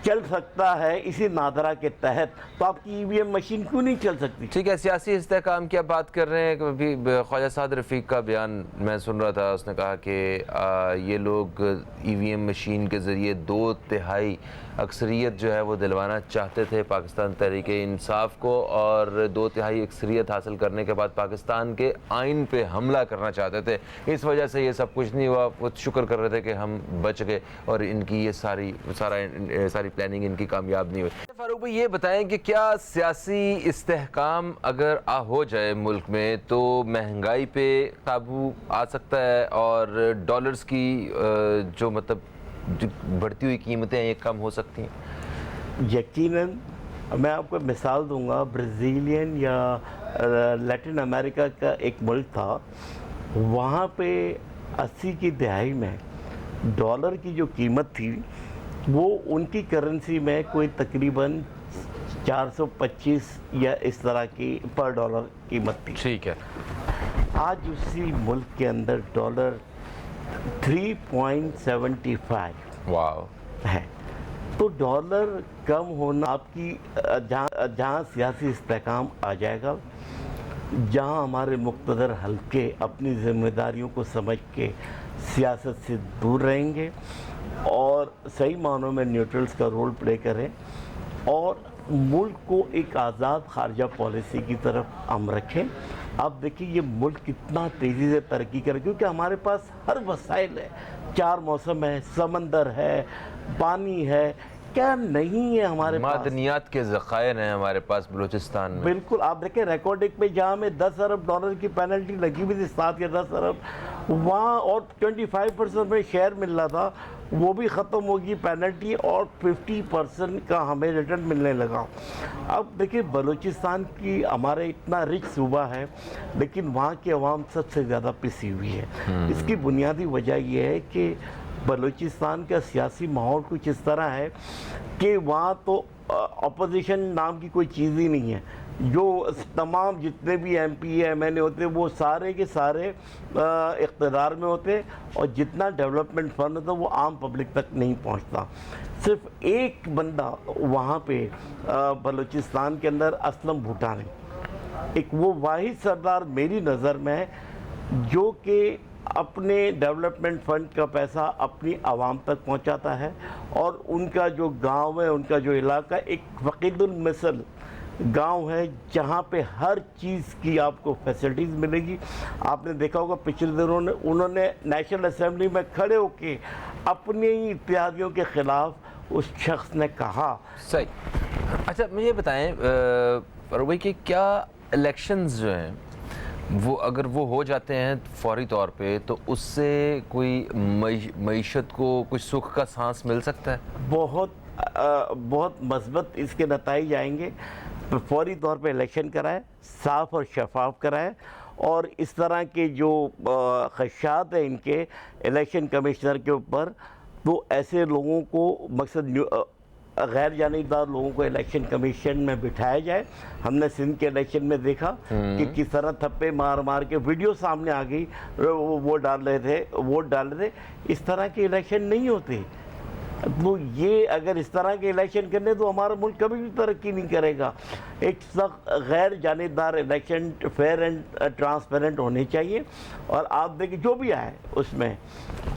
चल सकता है इसी नादरा के तहत, तो आपकी EVM मशीन क्यों नहीं चल सकती? ठीक है, सियासी इस्तेहकाम की आप बात कर रहे हैं। अभी ख्वाजा साद रफ़ीक का बयान मैं सुन रहा था, उसने कहा कि ये लोग EVM मशीन के ज़रिए 2/3 अक्सरियत जो है वो दिलवाना चाहते थे पाकिस्तान तहरीक इंसाफ को, और 2/3 अक्सरियत हासिल करने के बाद पाकिस्तान के आइन पे हमला करना चाहते थे। इस वजह से ये सब कुछ नहीं हुआ। वो शुक्र कर रहे थे कि हम बच गए और इनकी ये सारी प्लानिंग इनकी कामयाब नहीं हुई। फारूक भाई, ये बताएं कि क्या सियासी इस्तेहकाम अगर हो जाए मुल्क में तो महंगाई पे काबू आ सकता है और डॉलर्स की जो मतलब बढ़ती हुई कीमतें हैं ये कम हो सकती हैं? यकीनन। मैं आपको मिसाल दूंगा, ब्राज़ीलियन या लैटिन अमेरिका का एक मुल्क था, वहाँ पे 80 की दहाई में डॉलर की जो कीमत थी वो उनकी करेंसी में कोई तकरीबन 425 या इस तरह की पर डॉलर कीमत थी। ठीक है। आज उसी मुल्क के अंदर डॉलर 3.75 वाह है। तो डॉलर कम होना आपकी जहाँ सियासी इस्तेहकाम आ जाएगा, जहाँ हमारे मुक़्तदर हल्के अपनी ज़िम्मेदारियों को समझ के सियासत से दूर रहेंगे और सही मानों में न्यूट्रल्स का रोल प्ले करें और मुल्क को एक आज़ाद खारजा पॉलिसी की तरफ हम रखें। अब देखिए ये मुल्क कितना तेज़ी से तरक्की करे, क्योंकि हमारे पास हर वसाइल है, 4 मौसम है, समंदर है, पानी है, क्या नहीं है हमारे पास? मादनियात के ज़खायर हैं हमारे पास बलूचिस्तान में। बिल्कुल। आप देखें रिकॉर्ड पे जहाँ में 10 अरब डॉलर की पेनल्टी लगी हुई थी, 7 या 10 अरब, वहाँ और 25% में शेयर मिल रहा था, वो भी ख़त्म होगी पेनल्टी और 50% का हमें रिटर्न मिलने लगा। अब देखिए बलूचिस्तान की हमारे इतना रिच सूबा है लेकिन वहाँ की आवाम सबसे ज़्यादा पिसी हुई है। इसकी बुनियादी वजह यह है कि बलूचिस्तान का सियासी माहौल कुछ इस तरह है कि वहाँ तो अपोजिशन नाम की कोई चीज़ ही नहीं है। जो तमाम जितने भी MP MLA होते वो सारे के सारे इक़्तिदार में होते, और जितना डेवलपमेंट फंड होता वो आम पब्लिक तक नहीं पहुंचता। सिर्फ एक बंदा वहाँ पे बलूचिस्तान के अंदर असलम भूटानी, एक वो वाहिद सरदार मेरी नज़र में है जो कि अपने डेवलपमेंट फंड का पैसा अपनी आवाम तक पहुंचाता है, और उनका जो गांव है, उनका जो इलाका एक फ़क़ीदुल मिसल गांव है जहां पे हर चीज़ की आपको फैसिलिटीज़ मिलेगी। आपने देखा होगा पिछले दिनों में उन्होंने नेशनल असेंबली में खड़े होकर अपने ही इत्तेहादियों के ख़िलाफ़ उस शख्स ने कहा। सही। अच्छा मुझे बताएं भाई कि क्या इलेक्शंस जो हैं वो अगर वो हो जाते हैं फौरी तौर पे तो उससे कोई मईशत को कुछ सुख का सांस मिल सकता है? बहुत मस्बत इसके नताइज आएंगे। तो फौरी तौर पे इलेक्शन कराए, साफ़ और शफाफ कराए, और इस तरह के जो खदशात हैं इनके इलेक्शन कमिश्नर के ऊपर, तो ऐसे लोगों को मकसद गैर जानिबदार लोगों को इलेक्शन कमीशन में बिठाया जाए। हमने सिंध के इलेक्शन में देखा कि किस तरह थप्पे मार मार के वीडियो सामने आ गई, वो वोट डाल रहे थे। इस तरह के इलेक्शन नहीं होते। तो ये अगर इस तरह के इलेक्शन करने तो हमारा मुल्क कभी भी तरक्की नहीं करेगा। एक सख्त गैर जानिबदार इलेक्शन फेयर एंड ट्रांसपेरेंट होने चाहिए। और आप देखिए जो भी आए उसमें,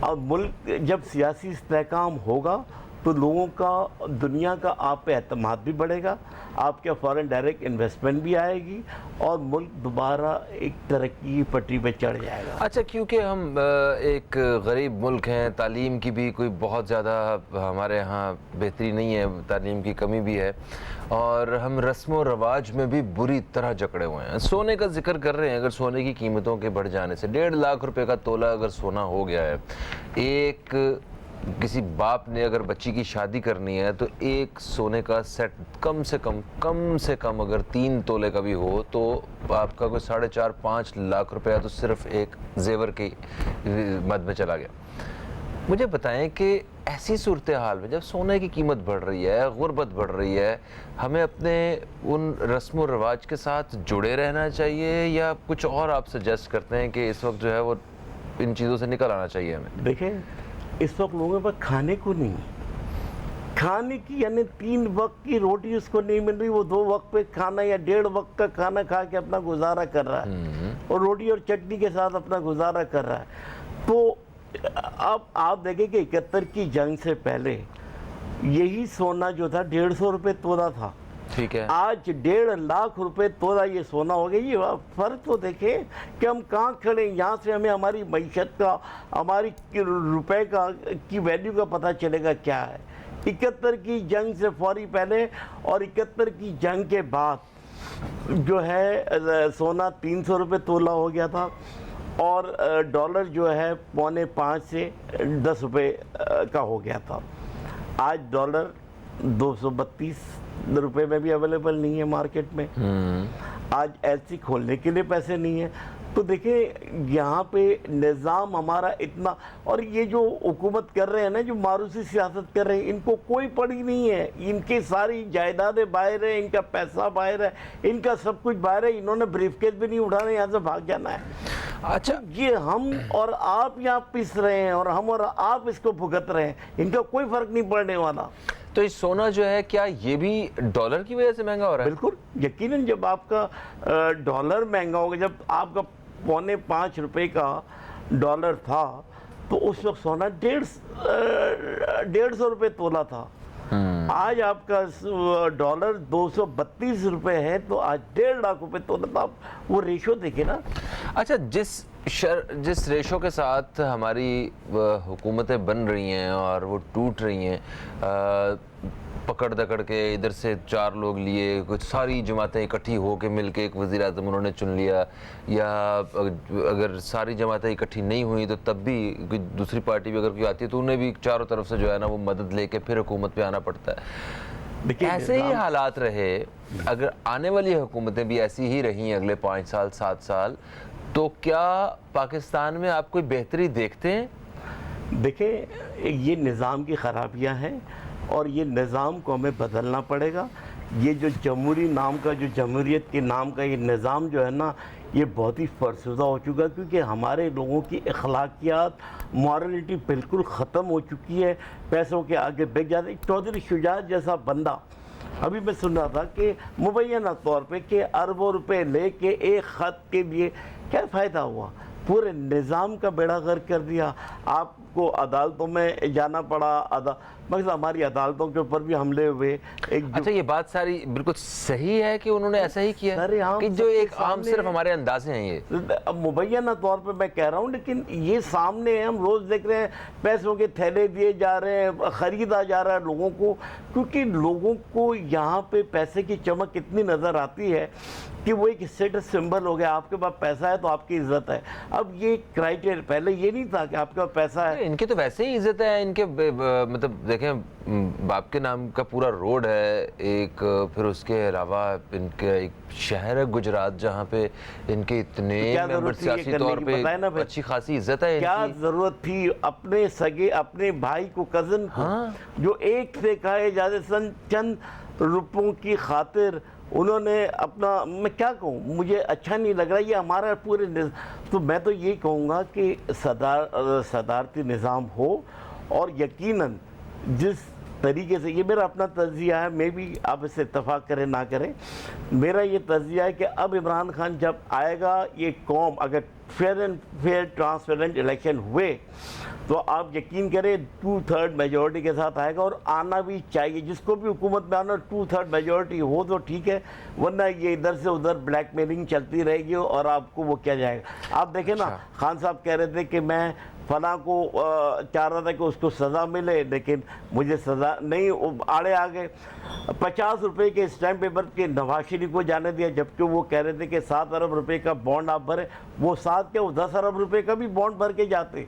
अब मुल्क जब सियासी इस्तेहकाम होगा तो लोगों का, दुनिया का आप पे एतमाद भी बढ़ेगा, आपके फॉरेन डायरेक्ट इन्वेस्टमेंट भी आएगी, और मुल्क दोबारा एक तरक्की की पटरी पे चढ़ जाएगा। अच्छा, क्योंकि हम एक गरीब मुल्क हैं, तालीम की भी कोई बहुत ज़्यादा हमारे यहाँ बेहतरी नहीं है, तालीम की कमी भी है, और हम रस्म व रवाज में भी बुरी तरह जकड़े हुए हैं। सोने का जिक्र कर रहे हैं, अगर सोने की कीमतों के बढ़ जाने से 1.5 लाख रुपए का तोला अगर सोना हो गया है, किसी बाप ने अगर बच्ची की शादी करनी है तो एक सोने का सेट कम से कम अगर 3 तोले का भी हो तो आपका कोई 4.5-5 लाख रुपया तो सिर्फ एक जेवर की मद में चला गया। मुझे बताएं कि ऐसी सूरत हाल में जब सोने की कीमत बढ़ रही है, गुर्बत बढ़ रही है, हमें अपने उन रस्म व रवाज के साथ जुड़े रहना चाहिए, या कुछ और आप सजेस्ट करते हैं कि इस वक्त जो है वो इन चीज़ों से निकल आना चाहिए हमें? देखें, इस वक्त लोगों पर खाने को नहीं, खाने की यानी 3 वक्त की रोटी उसको नहीं मिल रही, वो 2 वक्त पे खाना या 1.5 वक्त का खाना खा के अपना गुजारा कर रहा है, और रोटी और चटनी के साथ अपना गुजारा कर रहा है। तो अब आप देखें कि 71 की जंग से पहले यही सोना जो था 150 रुपये तोला था। ठीक है, आज 1.5 लाख रुपए तोला ये सोना हो गया। ये फर्क तो देखें कि हम कहाँ खड़े हैं। यहाँ से हमें हमारी मईशत का, हमारी रुपए का की वैल्यू का पता चलेगा क्या है। 71 की जंग से फौरी पहले और 71 की जंग के बाद जो है सोना 300 रुपये तोला हो गया था, और डॉलर जो है 4.25 से 10 रुपये का हो गया था। आज डॉलर 232 रुपए में भी अवेलेबल नहीं है मार्केट में। आज एलसी खोलने के लिए पैसे नहीं है। तो देखिए यहाँ पे निज़ाम हमारा इतना, और ये जो हुकूमत कर रहे हैं ना, जो मारूसी सियासत कर रहे हैं, इनको कोई पड़ी नहीं है। इनकी सारी जायदादें बाहर है, इनका पैसा बाहर है, इनका सब कुछ बाहर है। इन्होंने ब्रीफकेस भी नहीं उठाना, यहाँ से भाग जाना है। अच्छा, तो ये हम और आप यहाँ पिस रहे हैं और हम और आप इसको भुगत रहे हैं, इनका कोई फर्क नहीं पड़ने वाला। तो ये सोना जो है क्या ये भी डॉलर की वजह से महंगा हो रहा है? बिल्कुल, यकीनन जब आपका डॉलर महंगा होगा, जब आपका 4.25 रुपये का डॉलर था तो उस वक्त सोना 150 रुपये तोला था। आज आपका डॉलर 232 रुपये है, तो आज 1.5 लाख रुपये तोला। तो आप वो रेशो देखे ना। अच्छा, जिस रेशो के साथ हमारी हुकूमतें बन रही हैं और वो टूट रही हैं, पकड़ दकड़ के इधर से 4 लोग लिए, कुछ सारी जमातें इकट्ठी होके मिलके एक वज़ीर आज़म उन्होंने चुन लिया, या अगर सारी जमातें इकट्ठी नहीं हुई तो तब भी कोई दूसरी पार्टी भी अगर कोई आती है तो उन्हें भी चारों तरफ से जो है ना वो मदद लेके फिर हुकूमत पे आना पड़ता है। ऐसे ही हालात रहे, अगर आने वाली हुकूमतें भी ऐसी ही रहीं अगले 5 साल 7 साल, तो क्या पाकिस्तान में आप कोई बेहतरी देखते हैं? देखिए, ये निज़ाम की ख़राबियाँ हैं और ये निज़ाम को हमें बदलना पड़ेगा। ये जो जमहूरी नाम का, जो जमहूरियत के नाम का ये निज़ाम जो है ना, ये बहुत ही फरसुदा हो चुका है, क्योंकि हमारे लोगों की अखलाकियात, मॉरलिटी बिल्कुल ख़त्म हो चुकी है। पैसों के आगे बिक जाते। चौधरी शुजात जैसा बंदा, अभी मैं सुन रहा था कि मुबैना तौर पे कि अरबों रुपए लेके एक ख़त के लिए क्या फ़ायदा हुआ, पूरे निज़ाम का बेड़ा गर्क कर दिया। आपको अदालतों में जाना पड़ा, मगर हमारी अदालतों के ऊपर भी हमले हुए। अच्छा, ये बात सारी बिल्कुल सही है कि उन्होंने ऐसा ही किया कि जो एक आम सिर्फ हमारे अंदाजे हैं ये मुबैना तौर पे मैं कह रहा हूँ, लेकिन ये सामने है, हम रोज़ देख रहे हैं पैसों के थैले दिए जा रहे हैं, ख़रीदा जा रहा है लोगों को, क्योंकि लोगों को यहाँ पे पैसे की चमक इतनी नज़र आती है कि वो एक स्टेटस सिंबल हो गया। आपके पास पैसा है तो आपकी इज्जत है। अब ये क्राइटेरिया, पहले ये नहीं था कि आपके पास पैसा है। इनके तो वैसे ही इज्जत है। इनके मतलब देखें, बाप के नाम का पूरा रोड है एक, फिर उसके अलावा इनके एक शहर है गुजरात जहाँ पे इनके इतने मेंबर सियासी तौर पे अच्छी खासी इज्जत है। क्या जरूरत थी अपने सगे, अपने भाई को, कजन को, जो एक से खाए जाते चंद रुपयों की खातिर उन्होंने अपना, मैं क्या कहूँ, मुझे अच्छा नहीं लग रहा ये हमारा पूरे। तो मैं तो ये कहूँगा कि सदारती निज़ाम हो, और यकीनन जिस तरीके से, ये मेरा अपना तज्जिया है, मैं भी आप इससे इत्तेफाक करें ना करें, मेरा ये तज्जिया है कि अब इमरान खान जब आएगा, ये कौम अगर fair and fair transparent election हुए तो आप यकीन करें 2/3 मेजॉरिटी के साथ आएगा, और आना भी चाहिए। जिसको भी हुकूमत में आना 2/3 मेजॉरिटी हो तो ठीक है, वरना ये इधर से उधर ब्लैकमेलिंग चलती रहेगी और आपको वो किया जाएगा। आप देखें ना, खान साहब कह रहे थे कि मैं फला को चाह रहा था कि उसको सज़ा मिले, लेकिन मुझे सज़ा नहीं, आड़े आ गए। 50 रुपये के स्टैम्प पेपर के नवाज शरीफ को जाने दिया, जबकि वो कह रहे थे कि 7 अरब रुपए का बॉन्ड आप भरे। वो 7 क्या, वो 10 अरब रुपए का भी बॉन्ड भर के जाते।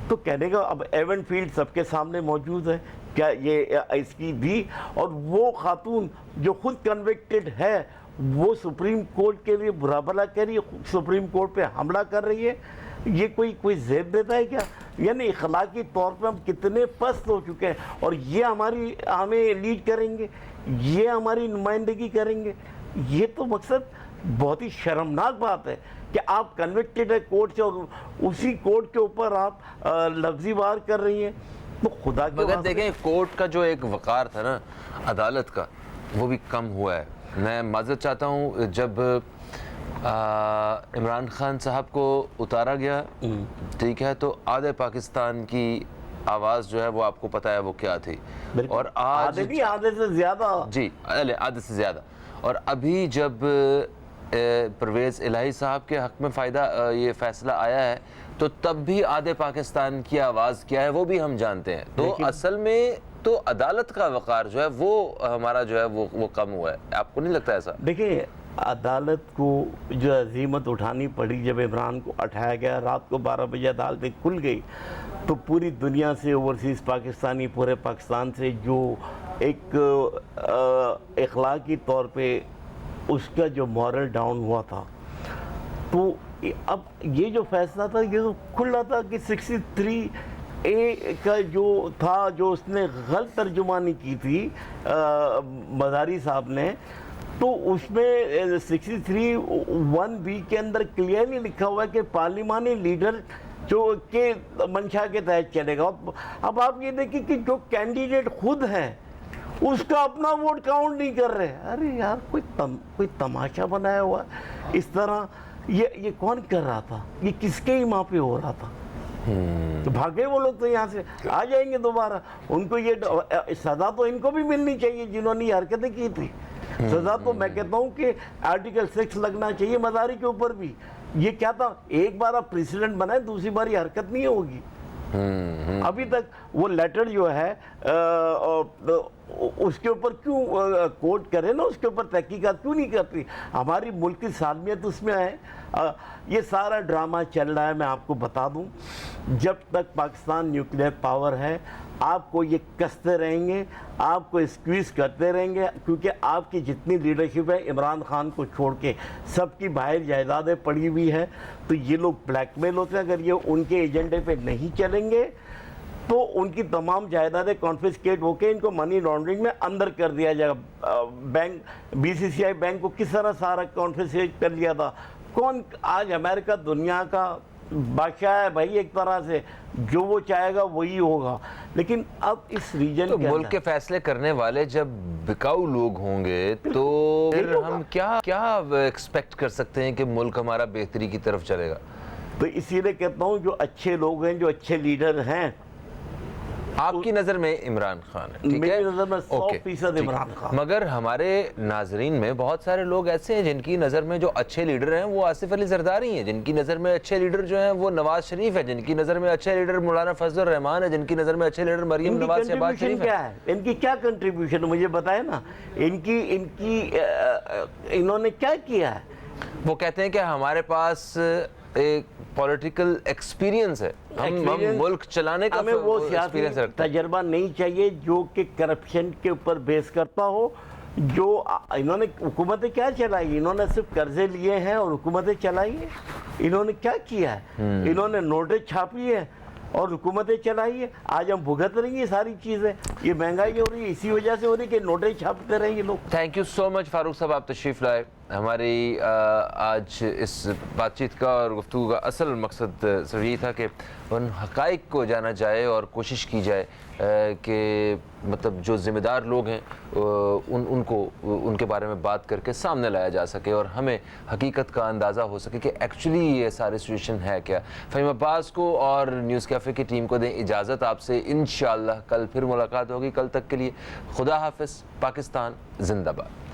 तो कहने का अब एवन फील्ड सबके सामने मौजूद है, क्या ये इसकी भी, और वो खातून जो खुद कन्विक्टेड है वो सुप्रीम कोर्ट के लिए बुरा भला कह रही है, सुप्रीम कोर्ट पे हमला कर रही है। ये कोई ज़ेब देता है क्या? यानी इखलाकी तौर पे हम कितने पस्त हो चुके हैं, और ये हमें लीड करेंगे, ये हमारी नुमाइंदगी करेंगे। ये तो मकसद बहुत ही शर्मनाक बात है कि आप कन्विक्टेड है कोर्ट से, और उसी कोर्ट के ऊपर आप लफ्जी वार कर रही हैं। तो खुदा के मगर देखें, कोर्ट का जो एक वक़ार था ना अदालत का, वो भी कम हुआ है। मैं माज़रत चाहता हूँ, जब इमरान खान साहब को उतारा गया, ठीक है, तो आधे पाकिस्तान की आवाज़ जो है वो आपको पता है वो क्या थी, और आज आधे से ज़्यादा, जी आधे से ज़्यादा। और अभी जब परवेज़ इलाही साहब के हक़ में ये फ़ैसला आया है, तो तब भी आधे पाकिस्तान की आवाज़ क्या है वो भी हम जानते हैं। तो असल में तो अदालत का वक़ार जो है वो हमारा जो है वो कम हुआ है। आपको नहीं लगता ऐसा? देखिए, अदालत को जो अजीमत उठानी पड़ी, जब इमरान को उठाया गया, रात को 12 बजे अदालतें खुल गई, तो पूरी दुनिया से, ओवरसीज़ पाकिस्तानी, पूरे पाकिस्तान से जो एक इखलाकी तौर पे उसका जो मॉरल डाउन हुआ था, तो अब ये जो फैसला था ये तो खुल रहा था कि 63A का जो था, जो उसने गलत तर्जुमानी की थी मज़ारी साहब ने, तो उसमें 63(1)B के अंदर क्लियरली लिखा हुआ है कि पार्लिमानी लीडर जो के मंशा के तहत चलेगा। अब आप ये देखिए कि जो कैंडिडेट खुद है उसका अपना वोट काउंट नहीं कर रहे। अरे यार, कोई तमाशा बनाया हुआ इस तरह। ये कौन कर रहा था? ये किसके ही माँ पे हो रहा था? तो भागे वो लोग, तो यहाँ से आ जाएंगे दोबारा। उनको ये सज़ा तो इनको भी मिलनी चाहिए जिन्होंने ये हरकतें की थी। सज़ा तो मैं कहता हूँ कि आर्टिकल 6 लगना चाहिए मज़ारी के ऊपर भी। ये क्या था, एक बार आप प्रेसिडेंट बनाए, दूसरी बार ये हरकत नहीं होगी। अभी तक वो लेटर जो है उसके ऊपर क्यों कोर्ट करे ना, उसके ऊपर तहकीकात क्यों नहीं करती? हमारी मुल्क की सालमियत उसमें है। ये सारा ड्रामा चल रहा है। मैं आपको बता दूं, जब तक पाकिस्तान न्यूक्लियर पावर है, आपको ये कसते रहेंगे, आपको स्क्वीज़ करते रहेंगे, क्योंकि आपकी जितनी लीडरशिप है इमरान खान को छोड़ के सबकी बाहर जायदादें पड़ी हुई है। तो ये लोग ब्लैकमेल होते हैं। अगर ये उनके एजेंडे पे नहीं चलेंगे तो उनकी तमाम जायदादें कॉन्फिस्केट होकर इनको मनी लॉन्ड्रिंग में अंदर कर दिया जाएगा। बैंक बीसीसीआई बैंक को किस तरह सारा कॉन्फिस्केट कर लिया था। कौन आज अमेरिका दुनिया का बादशाह है भाई, एक तरह से जो वो चाहेगा वही होगा। लेकिन अब इस रीजन तो के मुल्क के फैसले करने वाले जब बिकाऊ लोग होंगे तो फिर हम क्या क्या एक्सपेक्ट कर सकते हैं कि मुल्क हमारा बेहतरी की तरफ चलेगा। तो इसीलिए कहता हूँ जो अच्छे लोग हैं, जो अच्छे लीडर हैं, आपकी नज़र में इमरान खान है, ठीक मेरी है? नज़र में 100% ठीक। इमरान खान। मगर हमारे नाजरीन में बहुत सारे लोग ऐसे हैं जिनकी नज़र में जो अच्छे लीडर हैं वो आसिफ अली जरदारी हैं, जिनकी नज़र में अच्छे लीडर जो हैं वो नवाज शरीफ है, जिनकी नज़र में अच्छे लीडर मौलाना फजल रहमान है, जिनकी नज़र में अच्छे लीडर मरियम नवाज शहबाज शरीफ क्या है, इनकी क्या कंट्रीब्यूशन मुझे बताए ना। इन्होंने क्या किया है। वो कहते हैं कि हमारे पास एक पॉलिटिकल एक्सपीरियंस है, हम मुल्क चलाने का हमें वो एक्सपीरियंस सियासी रखते हैं। तजर्बा नहीं चाहिए जो कि करप्शन के ऊपर बेस करता हो। जो इन्होंने हुकूमतें क्या चलाई, इन्होंने सिर्फ कर्जे लिए हैं और हुकूमतें चलाई है। इन्होंने क्या किया है, इन्होंने नोटें छापी है और हुकूमतें चलाई है। आज हम भुगत रही हैं सारी चीज़ें। ये महंगाई हो रही है इसी वजह से हो रही है कि नोटें छापते रहे ये लोग। Thank you so much Farooq साहब, आप तशरीफ़ लाए। हमारी आज इस बातचीत का और गुफ्तगू का असल मकसद सिर्फ यही था कि उन हक़ाइक़ को जाना जाए और कोशिश की जाए कि मतलब जो ज़िम्मेदार लोग हैं उनको उनके बारे में बात करके सामने लाया जा सके और हमें हकीकत का अंदाज़ा हो सके कि एक्चुअली ये सारी सिचुएशन है क्या। फ़हीम अब्बास को और न्यूज़ कैफ़े की टीम को दें इजाज़त। आपसे इंशाअल्लाह कल फिर मुलाकात होगी। कल तक के लिए खुदा हाफ़िज़। पाकिस्तान जिंदाबाद।